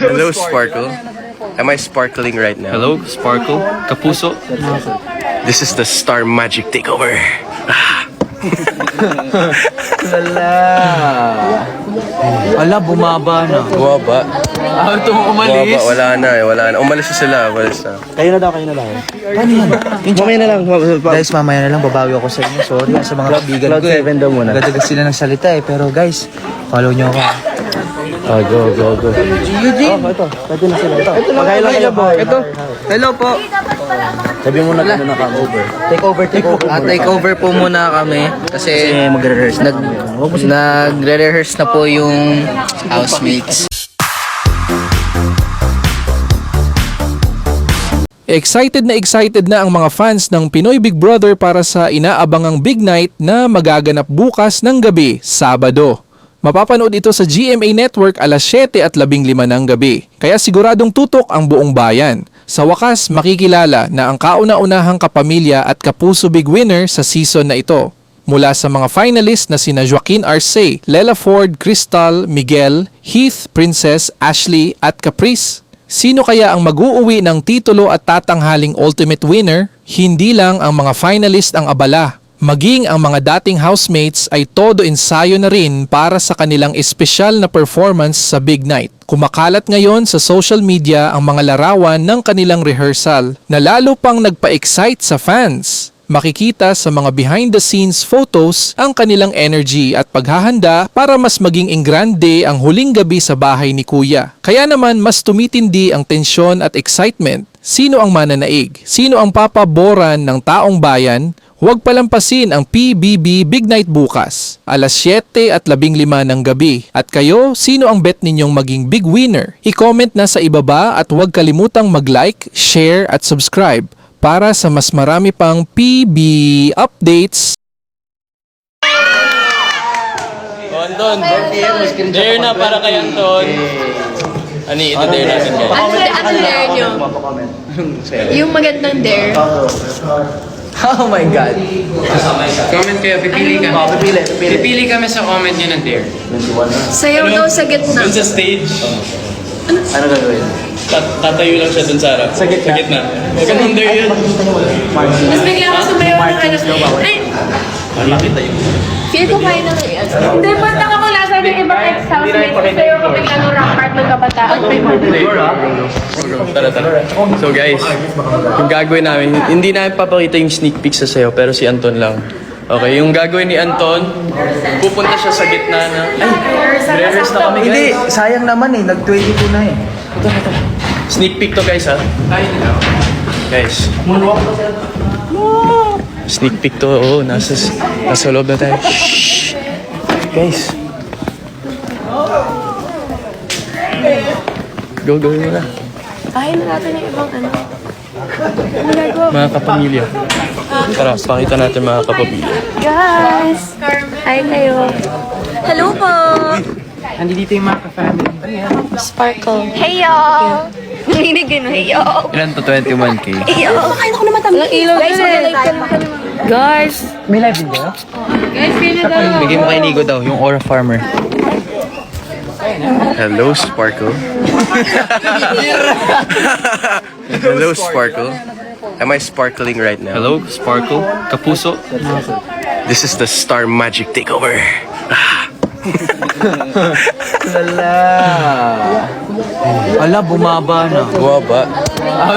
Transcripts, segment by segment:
Hello, Sparkle. Am I sparkling right now? Hello, Sparkle. Kapuso. This is the Star Magic Takeover. Wala, bumaba na. Bumaba. Ito mo umalis. Bumaba. Wala na. Umalis na sila. Umalis na. Kayo na daw. Ano yan? Mamaya na lang. Guys, mamaya na lang babawi ako sa inyo. Sorry sa mga kaibigan Cloud ko eh. 7 daw muna. Gadagas sila ng salita eh. Pero guys, follow nyo ako. Oh, go. Eugene! Ito. Pwede na sila. Ito. Pagkain lang kayo. Ito. Hello po. Sabi mo na gano'n na over. Take over. Take over po muna kami. Kasi Magre-rehearse nagre-rehearse na po yung housemates. Excited na ang mga fans ng Pinoy Big Brother para sa inaabangang Big Night na magaganap bukas ng gabi, Sabado. Mapapanood ito sa GMA Network alas 7:15 ng gabi. Kaya siguradong tutok ang buong bayan. Sa wakas, makikilala na ang kauna-unahang kapamilya at kapuso big winner sa season na ito. Mula sa mga finalist na sina Joaquin Arce, Lela Ford, Crystal, Miguel, Heath, Princess, Ashley at Caprice. Sino kaya ang mag-uuwi ng titulo at tatanghaling ultimate winner? Hindi lang ang mga finalist ang abala. Maging ang mga dating housemates ay todo ensayo na rin para sa kanilang espesyal na performance sa Big Night. Kumakalat ngayon sa social media ang mga larawan ng kanilang rehearsal na lalo pang nagpa-excite sa fans. Makikita sa mga behind-the-scenes photos ang kanilang energy at paghahanda para mas maging engrande ang huling gabi sa bahay ni Kuya. Kaya naman mas tumitindi ang tensyon at excitement. Sino ang mananaig? Sino ang papaboran ng taong bayan? Huwag palampasin ang PBB Big Night bukas, alas 7:15 ng gabi. At kayo, sino ang bet ninyong maging big winner? I-comment na sa ibaba at huwag kalimutang mag-like, share at subscribe para sa mas marami pang PB updates. Anton, dare na para kay Anton. Ani, ito dare natin guys. Ano dare nyo? Yung magandang dare. Oh my God. Comment kayo, pipili kami. Pipili kami sa comment nyo ng dare. Sayaw daw sa gitna. Dun sa stage, Ano gagawin? tatayo lang siya dun sa harap. Sa gitna. Huwag ka nang dare yun. Tapos bigla ako sumayaw ng ano. Ay! Feel ko kaya na yan. Hindi, basta ako nasa ng ibang ex-housemate. Sayaw ko bigla ng rock part ng kabataan. Tara. So guys, yung gagawin namin, hindi namin papakita yung sneak peek sa sayo, pero si Anton lang. Okay, yung gagawin ni Anton, pupunta siya sa gitna na, ay, rehearse na kami guys. Hindi, sayang naman eh. Nag-22 na eh. Sneak peek to guys ha. Guys. Sneak peek to, nasa loob na tayo. Shhh. Guys. Go mo na. Kain na natin yung ibang ano. Ano gagawa? Mga kapamilya. Tara, pakita natin mga kapamilya. Guys! Hi kayo. Hello po! Andito yung mga ka-family. Sparkle. Hey y'all! Nanginig yun, hey y'all! Ilan to 21K? Hey y'all! Kain ako naman tamang ilaw. Guys, Guys! May live video? Guys, kayo na daw. Bigay mo kay Nigo daw, yung Aura Farmer. Hello, Sparkle. Hello, Sparkle. Am I sparkling right now? Hello, Sparkle. Kapuso. This is the Star Magic Takeover. Wala, bumaba na. Bumaba.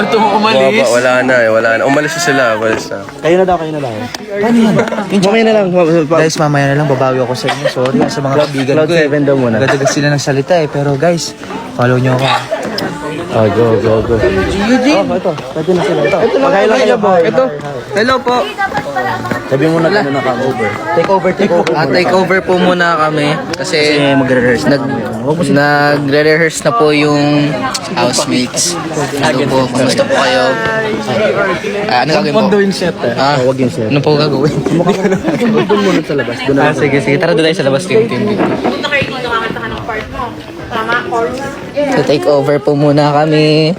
Ito mo umalis. Wala na. Umalis na sila. Umalis na. Kayo na daw. Ano yan? Mamaya na lang. Guys, mamaya na lang babawi ako sa inyo. Sorry sa mga kaibigan Cloud ko eh. 7 daw muna. Gadagas sila ng salita eh. Pero guys, follow nyo ako. Oh, go. Eugene! Ito. Pwede na sila. Ito. Pagkain lang kayo. Ito. Hello po. Sabi mo na gano'n na over. Take over. Take over po muna kami. Kasi Magre-rehearse nagre-rehearse na po yung housemates. Ano po, kumusta po kayo? Ano gagawin po? yung set eh. Huwag yung set. Ano po gagawin? Doon muna sa labas. Doon na. Sige. Tara doon tayo sa labas. Team. Punta kayo dito, kakanta ka ng part mo. Tama, So take over po muna kami.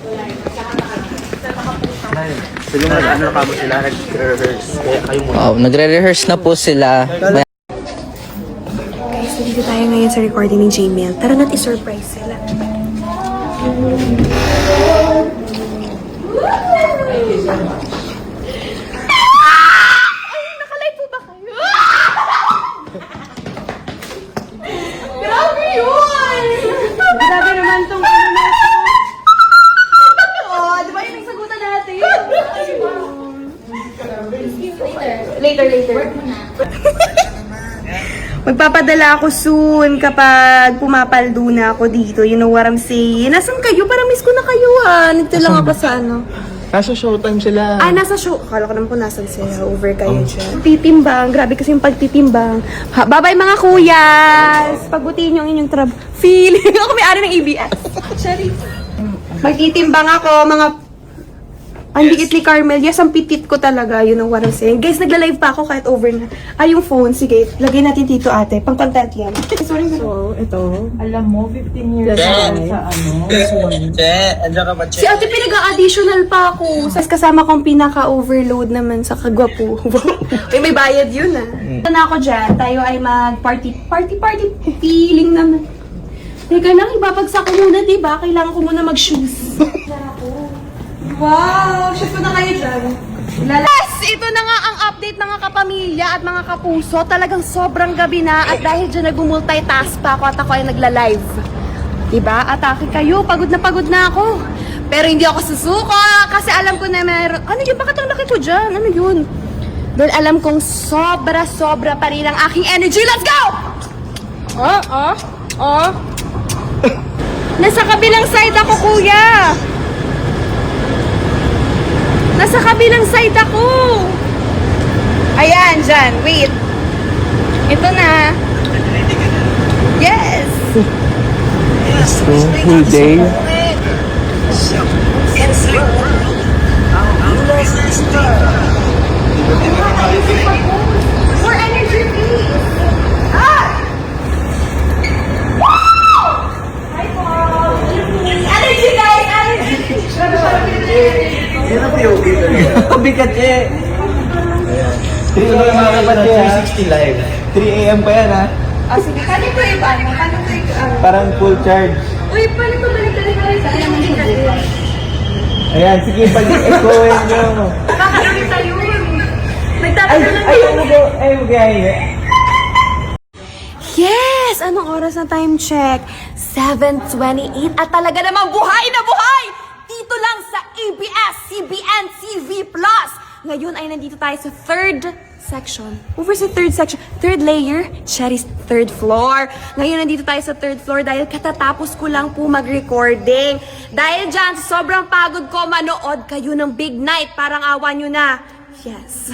Sabi mo na ano na kamo sila. Nag-rehearse. Kaya kayo muna. Oh, nagre-rehearse na po sila. Guys, nandito tayo ngayon sa recording ni Jmail. Tara na't i-surprise sila. Nakalive po ba kayo? Grabe yun! Grabe naman tong ano na ito. Oh, di ba yung nagsagutan natin? Later. Magpapadala ako soon kapag pumapaldo na ako dito. You know what I'm saying? Nasaan kayo? Parang miss ko na kayo Nito lang ako sa ano. Nasa showtime sila. Nasa show. Akala ko naman po nasan sila. Over kayo dyan. Titimbang. Grabe kasi yung pagtitimbang. Bye-bye mga kuyas! Pagbutihin yung inyong feeling ako may-ari ng ABS. Sorry. Magtitimbang ako, mga... Ang liit ni Carmel. Yes, ang pitit ko talaga. You know what I'm saying? Guys, nagla-live pa ako kahit over na. Yung phone. Sige, lagay natin dito ate. Pang content yan. Sorry. So, ito, alam mo, 15 years na sa ano, Andiyan ka ba, Si ate pinag-a-additional pa ako. Tapos kasama kong pinaka-overload naman sa kagwapo. may bayad yun na ako dyan. Tayo ay mag-party feeling naman. Teka lang, ibabagsak ko muna, diba? Kailangan ko muna mag-shoes. Wow! Shoot ko na kayo dyan. Yes! Ito na nga ang update ng mga kapamilya at mga kapuso. Talagang sobrang gabi na at dahil dyan nag-multitask pa ako at ako ay nagla-live. Diba? Atake kayo. Pagod na ako. Pero hindi ako susuko kasi alam ko na mayroon... Ano yun? Bakit ang laki ko dyan? Ano yun? Dahil alam kong sobra pa rin ang aking energy. Let's go! Nasa kabilang side ako, kuya. Nasa kabilang side ako. Ayan, dyan. Wait. Ito na. Yes. Whole day. More energy, please. Hi, Paul. Energy, guys. Energy. Yan ang POV talaga. Pabigat eh. Dito na yung mga kapatid 360 live. 3 AM pa yan Sige, kano ko yung ano? Kano ko yung Parang full charge. Uy, paano ko balik sa akin naman yung Ayan, sige, pag-echoin nyo. Kakakita yun. Nagtatanong lang Ay, Yes! Anong oras na time check? 7:28 at talaga namang buhay na buhay! Dito lang sa ABS-CBN TV+. Ngayon ay nandito tayo sa third section. Over sa third layer, Cherry's third floor. Ngayon nandito tayo sa third floor dahil katatapos ko lang po mag-recording. Dahil dyan, sa sobrang pagod ko, manood kayo ng Big Night. Parang awa nyo na. Yes.